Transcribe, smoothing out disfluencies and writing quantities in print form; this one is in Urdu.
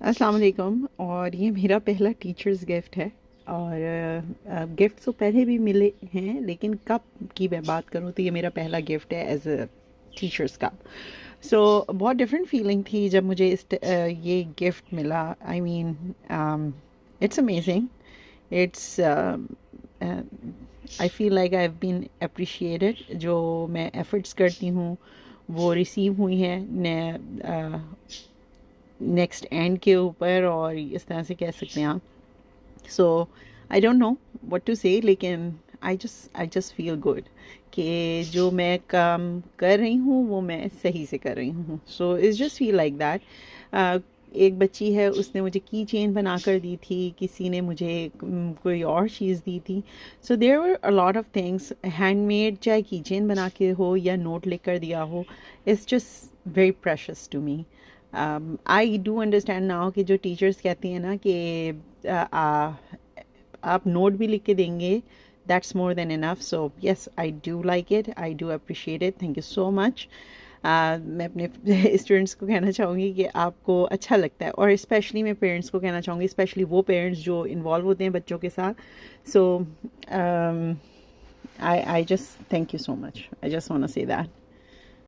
السلام علیکم. اور یہ میرا پہلا ٹیچرز گفٹ ہے. اور گفٹ تو پہلے بھی ملے ہیں لیکن کپ کی میں بات کروں تو یہ میرا پہلا گفٹ ہے ایز اے ٹیچرز کا. سو بہت ڈفرینٹ فیلنگ تھی جب مجھے یہ گفٹ ملا. I mean it's amazing. It's I feel like I have been appreciated. جو میں ایفرٹس کرتی ہوں وہ ریسیو ہوئی ہیں نیکسٹ اینڈ کے اوپر، اور اس طرح سے کہہ سکتے ہیں آپ. So I don't know what to say, لیکن آئی جسٹ فیل گڈ کہ جو میں کام کر رہی ہوں وہ میں صحیح سے کر رہی ہوں. So it's just feel like that. ایک بچی ہے، اس نے مجھے کی چین بنا کر دی تھی، کسی نے مجھے کوئی اور چیز دی تھی. So there were a lot of things. Handmade چاہے کی چین بنا کے ہو یا نوٹ لکھ کر دیا ہو، it's just very precious to me. I do understand now کہ جو ٹیچرس کہتی ہیں نا کہ آپ نوٹ بھی لکھ کے دیں گے، that's more than enough. So yes I do like it, I do appreciate it. Thank you so much. میں اپنے اسٹوڈنٹس کو کہنا چاہوں گی کہ آپ کو اچھا لگتا ہے، اور اسپیشلی میں پیرنٹس کو کہنا چاہوں گی، اسپیشلی وہ پیرنٹس جو انوالو ہوتے ہیں بچوں کے ساتھ. So I just thank you so much. I just want to say that.